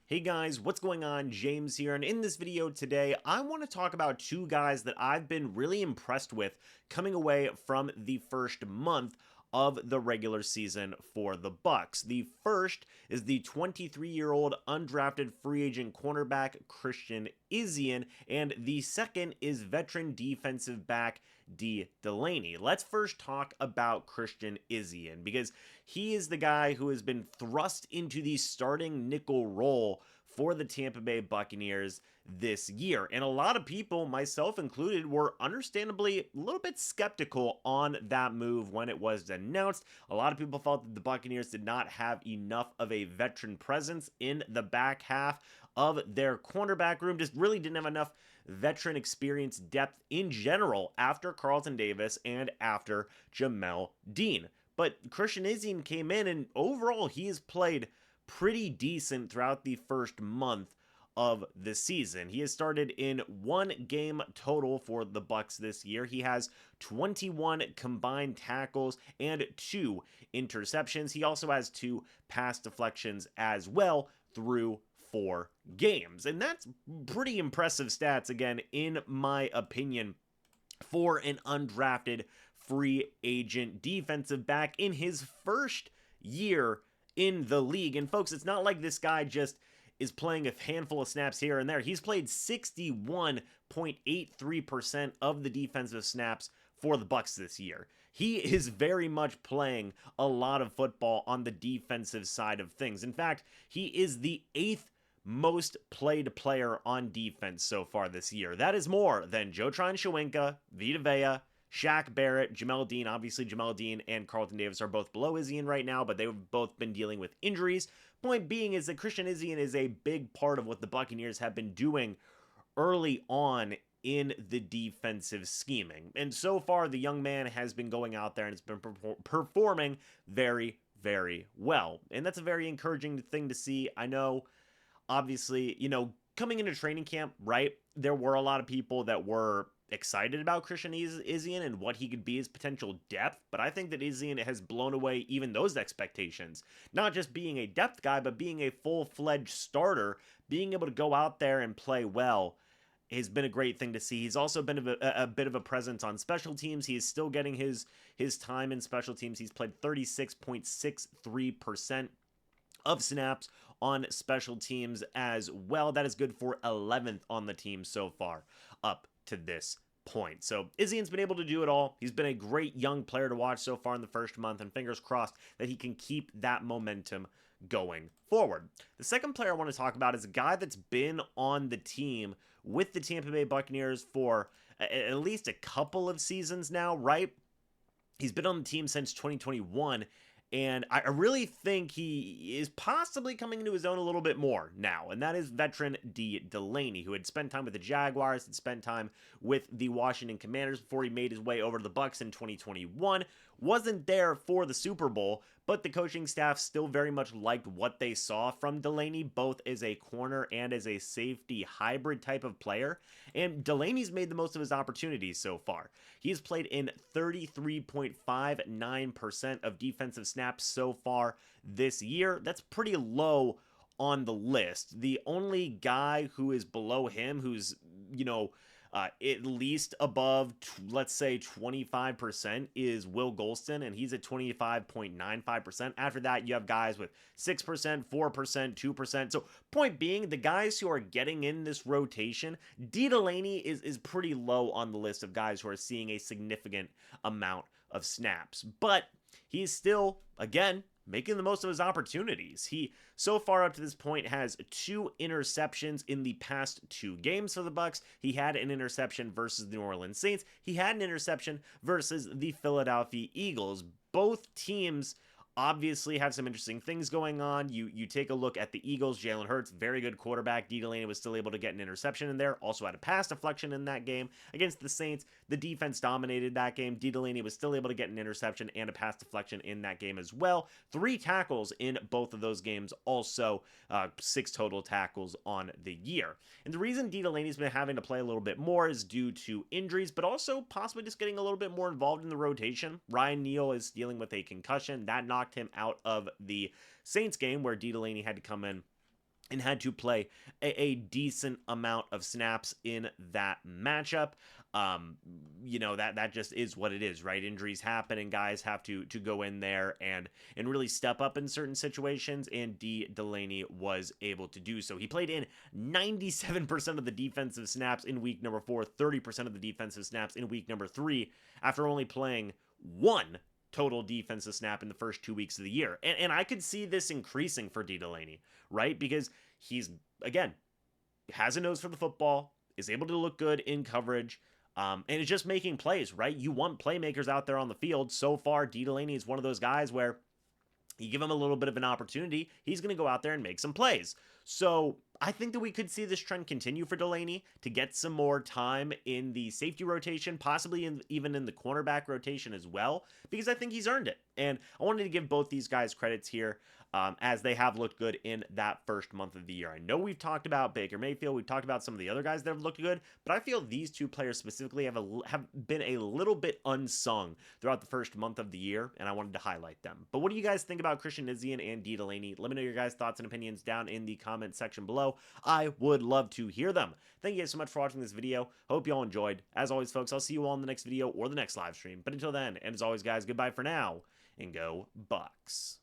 Hey guys, what's going on? James here, and in this video today, I want to talk about two guys that I've been really impressed with coming away from the first month of the regular season for the Bucs. The first is the 23-year-old undrafted free agent cornerback Christian Izien, and the second is veteran defensive back D. Delaney. Let's first talk about Christian Izien because he is the guy who has been thrust into the starting nickel role for the Tampa Bay Buccaneers this year. And a lot of people, myself included, were understandably a little bit skeptical on that move when it was announced. A lot of people felt that the Buccaneers did not have enough of a veteran presence in the back half of their cornerback room, just really didn't have enough veteran experience depth in general after Carlton Davis and after Jamel Dean. But Christian Izien came in, and overall he has played pretty decent throughout the first month of the season. He has started in one game total for the Bucs this year. He has 21 combined tackles and 2 interceptions. He also has 2 pass deflections as well through 4 games. And that's pretty impressive stats, again, in my opinion, for an undrafted free agent defensive back in his first year in the league. And folks, it's not like this guy just is playing a handful of snaps here and there. He's played 61.83% of the defensive snaps for the Bucs this year. He is very much playing a lot of football on the defensive side of things. In fact, he is the 8th most played player on defense so far this year. That is more than Joe Tryon-Shoyinka, Vita Vea, Shaq Barrett, Jamel Dean. Obviously, Jamel Dean and Carlton Davis are both below Izien right now, but they've both been dealing with injuries. Point being is that Christian Izien is a big part of what the Buccaneers have been doing early on in the defensive scheming. And so far, the young man has been going out there and has been performing very, very well. And that's a very encouraging thing to see. I know, obviously, coming into training camp, right, there were a lot of people that were excited about Christian Izien and what he could be as potential depth, but I think that Izien has blown away even those expectations. Not just being a depth guy, but being a full-fledged starter, being able to go out there and play well has been a great thing to see. He's also been a bit of a presence on special teams. He is still getting his time in special teams. He's played 36.63% of snaps on special teams as well. That is good for 11th on the team so far up to this point. So Izien's been able to do it all. He's been a great young player to watch so far in the first month, and fingers crossed that he can keep that momentum going forward. The second player I want to talk about is a guy that's been on the team with the Tampa Bay Buccaneers for at least a couple of seasons now, right? He's been on the team since 2021, and I really think he is possibly coming into his own a little bit more now, and that is veteran D. Delaney, who had spent time with the Jaguars, had spent time with the Washington Commanders before he made his way over to the Bucs in 2021. Wasn't there for the Super Bowl, but the coaching staff still very much liked what they saw from Delaney, both as a corner and as a safety hybrid type of player. And Delaney's made the most of his opportunities so far. He's played in 33.59% of defensive snaps so far this year. That's pretty low on the list. The only guy who is below him, who's, at least above, let's say, 25% is Will Golston, and he's at 25.95%. After that, you have guys with 6%, 4%, 2%. So point being, the guys who are getting in this rotation, D. Delaney is pretty low on the list of guys who are seeing a significant amount of snaps. But he's still, again, making the most of his opportunities. He, so far up to this point, has 2 interceptions in the past 2 games for the Bucs. He had an interception versus the New Orleans Saints. He had an interception versus the Philadelphia Eagles. Both teams obviously have some interesting things going on. You take a look at the Eagles. Jalen Hurts, very good quarterback. D. Delaney was still able to get an interception in there. Also had a pass deflection in that game. Against the Saints, the defense dominated that game. D. Delaney was still able to get an interception and a pass deflection in that game as well. 3 tackles in both of those games. Also, 6 total tackles on the year. And the reason D. Delaney's been having to play a little bit more is due to injuries, but also possibly just getting a little bit more involved in the rotation. Ryan Neal is dealing with a concussion. That knocked him out of the Saints game, where D. Delaney had to come in and had to play a decent amount of snaps in that matchup. Um, that just is what it is, right? Injuries happen, and guys have to go in there and really step up in certain situations. And Delaney was able to do so. He played in 97% of the defensive snaps in week number 4, 30% of the defensive snaps in week number 3, after only playing one total defensive snap in the first 2 weeks of the year. And I could see this increasing for Delaney, right? Because he's, again, has a nose for the football, is able to look good in coverage, and is just making plays, right? You want playmakers out there on the field. So far, Delaney is one of those guys where you give him a little bit of an opportunity, he's going to go out there and make some plays. So I think that we could see this trend continue for Delaney to get some more time in the safety rotation, possibly even in the cornerback rotation as well, because I think he's earned it. And I wanted to give both these guys credits here, as they have looked good in that first month of the year. I know we've talked about Baker Mayfield, we've talked about some of the other guys that have looked good, but I feel these two players specifically have been a little bit unsung throughout the first month of the year, and I wanted to highlight them. But what do you guys think about Christian Izien and Delaney? Let me know your guys' thoughts and opinions down in the comment section below. I would love to hear them. Thank you guys so much for watching this video. Hope you all enjoyed. As always, folks, I'll see you all in the next video or the next live stream. But until then, and as always, guys, goodbye for now, and go Bucs.